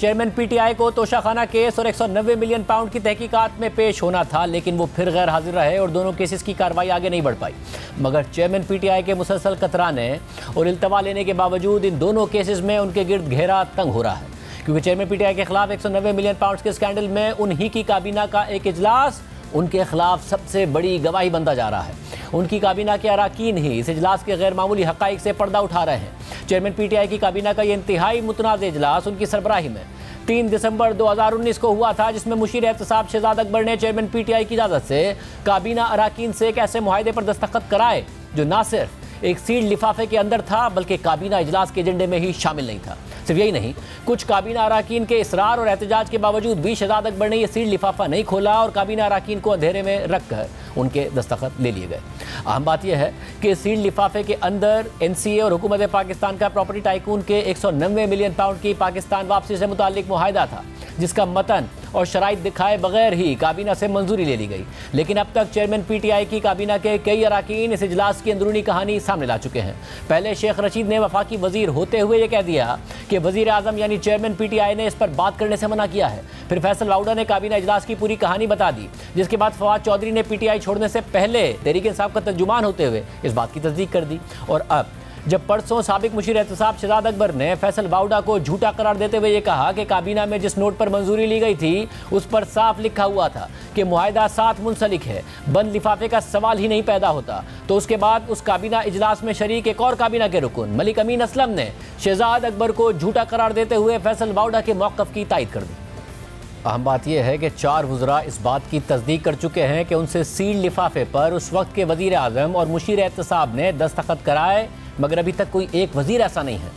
Chairman PTI को Toshakhana case और 190 million pound की तहकीकात में पेश होना था, लेकिन वो फिर गैर हाजिर रहे और दोनों केसेस की कार्रवाई आगे नहीं बढ़ पाई। मगर चेयरमैन पीटीआई के मुसलसल कतराने और इल्तवा लेने के बावजूद इन दोनों केसेस में उनके गिर्द घेरा तंग हो रहा है, क्योंकि चेयरमैन पीटीआई के खिलाफ 190 मिलियन पाउंड के स्कैंडल में उन्हीं की काबीना का एक इजलास उनके खिलाफ सबसे बड़ी गवाही बनता जा रहा है। उनकी काबीना के अराकीन ही इस इजलास के गैर मामूली हक़ाइक़ से पर्दा उठा रहे हैं। चेयरमैन पीटीआई की काबीना का ये इंतहाई मुतनाज़ इजलास उनकी सरबराही में 3 दिसंबर 2019 को हुआ था, जिसमें मुशीर एहतसाब शहजाद अकबर ने चेयरमैन पीटीआई की इजाज़त से काबीना अराकीन से एक ऐसे मुआहदे पर दस्तखत कराए जो न सिर्फ एक सील्ड लिफाफे के अंदर था, बल्कि काबीना इजलास के एजेंडे में ही शामिल नहीं था। सिर्फ यही नहीं, कुछ काबीना अराकीन के इसरार और एहतजाज के बावजूद भी शहजाद अकबर ने यह सील्ड लिफाफा नहीं खोला और काबीना अराकीन को अंधेरे में रखकर उनके दस्तखत ले लिए गए। अहम बात यह है कि सील्ड लिफाफे के अंदर एनसीए और हुकूमत पाकिस्तान का प्रॉपर्टी टाइकून के 190 मिलियन पाउंड की पाकिस्तान वापसी से मुताल्लिक मुआहदा था, जिसका मतन और शराइत दिखाए बगैर ही काबीना से मंजूरी ले ली गई। लेकिन अब तक चेयरमैन पीटीआई की काबीना के कई अराकीन इस इजलास की अंदरूनी कहानी सामने ला चुके हैं। पहले शेख रशीद ने वफाकी वजीर होते हुए ये कह दिया कि वजीर आजम यानी चेयरमैन पीटीआई ने इस पर बात करने से मना किया है। फिर फैसल वाउडा ने काबीना इजलास की पूरी कहानी बता दी, जिसके बाद फवाद चौधरी ने पीटीआई छोड़ने से पहले तहरीक इंसाफ का तर्जुमान होते हुए इस बात की तस्दीक कर दी। और अब जब परसों साबिक मुशीर एहतसाब शहजाद अकबर ने फैसल वाउडा को झूठा करार देते हुए ये कहा कि काबीना में जिस नोट पर मंजूरी ली गई थी उस पर साफ लिखा हुआ था कि मुआहदा साथ मुंसलिक है, बंद लिफाफे का सवाल ही नहीं पैदा होता, तो उसके बाद उस काबीना इजलास में शरीक एक और काबीना के रुकन मलिक अमीन असलम ने शहजाद अकबर को झूठा करार देते हुए फैसल वाउडा के मौक़िफ़ की तायद कर दी। अहम बात यह है कि 4 वज़रा इस बात की तस्दीक कर चुके हैं कि उनसे सील्ड लिफाफे पर उस वक्त के वज़ीर आज़म और मुशीर एहतसाब ने दस्तखत कराए, मगर अभी तक कोई एक वज़ीर ऐसा नहीं है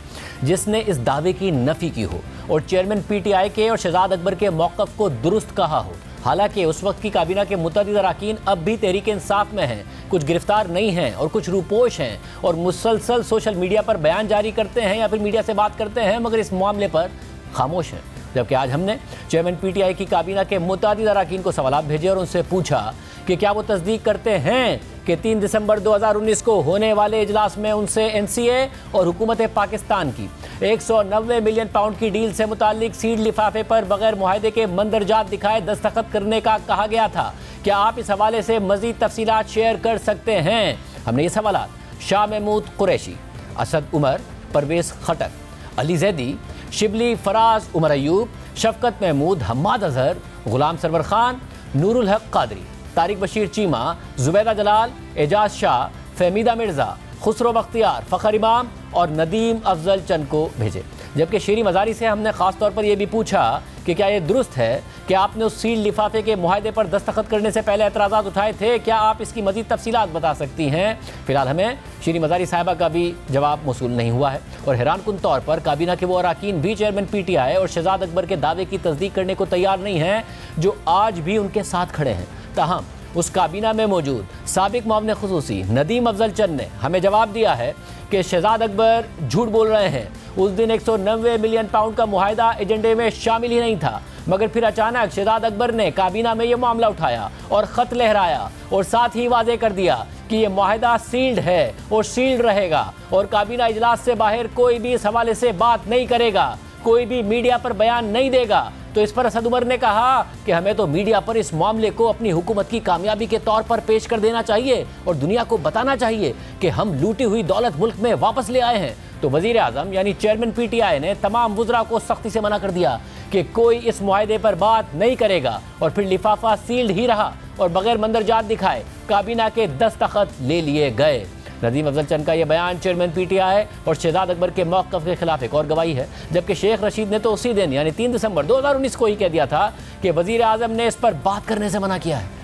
जिसने इस दावे की नफ़ी की हो और चेयरमैन पीटीआई के और शहजाद अकबर के मौक़िफ़ को दुरुस्त कहा हो। हालांकि उस वक्त की काबीना के मुतअद्दिद अराकीन अब भी तहरीक इंसाफ में हैं, कुछ गिरफ्तार नहीं हैं और कुछ रूपोश हैं और मुसलसल सोशल मीडिया पर बयान जारी करते हैं या फिर मीडिया से बात करते हैं, मगर इस मामले पर खामोश हैं। जबकि आज हमने चेयरमैन पीटीआई की काबीना के मुतअद्दिद अराकीन को सवालात भेजे और उनसे पूछा कि क्या वो तस्दीक करते हैं कि 3 दिसंबर 2019 को होने वाले इजलास में उनसे एनसीए और हुकूमत पाकिस्तान की 190 मिलियन पाउंड की डील से मुताल्लिक सील्ड लिफाफे पर बगैर मुआहदे के मंदरजात दिखाए दस्तखत करने का कहा गया था। क्या आप इस हवाले से मज़ीद तफसीलात शेयर कर सकते हैं? हमने ये सवालात शाह महमूद कुरैशी, असद उमर, परवेज़ खटक, अली जैदी, शिबली फराज, उमर अयूब, शफकत महमूद, हम्माद अजहर, गुलाम सरवर खान, नूरुल हक कादरी, तारिक बशीर चीमा, जुबैदा जलाल, एजाज शाह, फहमीदा मिर्ज़ा, खुसरो बख्तियार, फ़खर इमाम और नदीम अफजल चंद को भेजे। जबकि शेरी मज़ारी से हमने ख़ास तौर पर यह भी पूछा कि क्या ये दुरुस्त है कि आपने उस सील लिफाफे के मुआहदे पर दस्तखत करने से पहले एतराज़ात उठाए थे, क्या आप इसकी मज़ीद तफसीलात बता सकती हैं? फ़िलहाल हमें शेरी मज़ारी साहिबा का भी जवाब मौसूल नहीं हुआ है और हैरानकुन तौर पर काबीना के वो अराकीन भी चेयरमैन पीटीआई और शहजाद अकबर के दावे की तस्दीक करने को तैयार नहीं हैं जो आज भी उनके साथ खड़े हैं। ताहम उस काबीना में मौजूद साबिक मुआविन खुसूसी नदीम अफजल चंद ने हमें जवाब दिया है कि शहजाद अकबर झूठ बोल रहे हैं। उस दिन 190 मिलियन पाउंड का मुआहदा एजेंडे में शामिल ही नहीं था, मगर फिर अचानक शहजाद अकबर ने काबीना में यह मामला उठाया और ख़त लहराया और साथ ही वाजे कर दिया कि यह मुआहदा सील्ड है और सील्ड रहेगा और काबीना इजलास से बाहर कोई भी इस हवाले से बात नहीं करेगा, कोई भी मीडिया पर बयान नहीं देगा। तो इस पर असद उमर ने कहा कि हमें तो मीडिया पर इस मामले को अपनी हुकूमत की कामयाबी के तौर पर पेश कर देना चाहिए और दुनिया को बताना चाहिए कि हम लूटी हुई दौलत मुल्क में वापस ले आए हैं। तो वजीर आजम यानी चेयरमैन पीटीआई ने तमाम वुज़रा को सख्ती से मना कर दिया कि कोई इस मुआहदे पर बात नहीं करेगा और फिर लिफाफा सील्ड ही रहा और बगैर मंदरजात दिखाए काबीना के दस्तखत ले लिए गए। नदीम अफजल चंद का यह बयान चेयरमैन पीटीआई और शहजाद अकबर के मौक़िफ़ के खिलाफ एक और गवाही है, जबकि शेख रशीद ने तो उसी दिन यानी 3 दिसंबर 2019 को ही कह दिया था कि वज़ीर आज़म ने इस पर बात करने से मना किया है।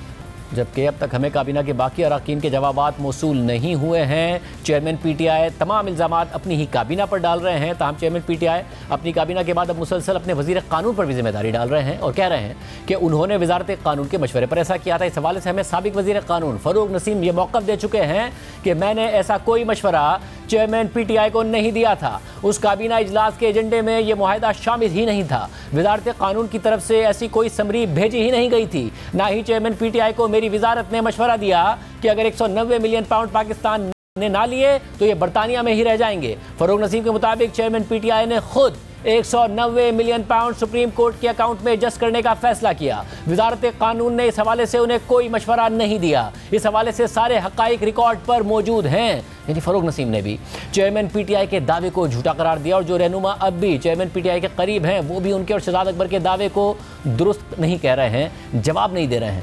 जबकि अब तक हमें काबीना के बाकी अराकीन के जवाबात मौसूल नहीं हुए हैं। चेयरमैन पीटीआई तमाम इल्ज़ामात अपनी ही काबीना पर डाल रहे हैं। ताहम चेयरमैन पीटीआई अपनी काबीना के बाद अब मुसलसल अपने वज़ीर कानून पर भी जिम्मेदारी डाल रहे हैं और कह रहे हैं कि उन्होंने वज़ारत कानून के मशवरे पर ऐसा किया था। इस हवाले से हमें साबिक वज़ीर कानून फ़रूक नसीम ये मौक़िफ़ दे चुके हैं कि मैंने ऐसा कोई मशवरा चेयरमैन पीटीआई को नहीं दिया था, उस काबीना इजलास के एजेंडे में यह मुआहदा शामिल ही नहीं था, वज़ारत कानून की तरफ से ऐसी कोई समरी भेजी ही नहीं गई थी, ना ही चेयरमैन पीटीआई को मेरी वज़ारत ने मशवरा दिया कि अगर 190 मिलियन पाउंड पाकिस्तान ने ना लिए तो ये बरतानिया में ही रह जाएंगे। फ़रूक नसीम के मुताबिक चेयरमैन पीटीआई ने खुद 190 मिलियन पाउंड सुप्रीम कोर्ट के अकाउंट में एडजस्ट करने का फैसला किया। वजारत कानून ने इस हवाले से उन्हें कोई मशवरा नहीं दिया। इस हवाले से सारे हकाइक रिकॉर्ड पर मौजूद हैं। यानी फरूक नसीम ने भी चेयरमैन पीटीआई के दावे को झूठा करार दिया और जो रहनुमा अब भी चेयरमैन पीटीआई के करीब हैं वो भी उनके और शहजाद अकबर के दावे को दुरुस्त नहीं कह रहे हैं, जवाब नहीं दे रहे हैं।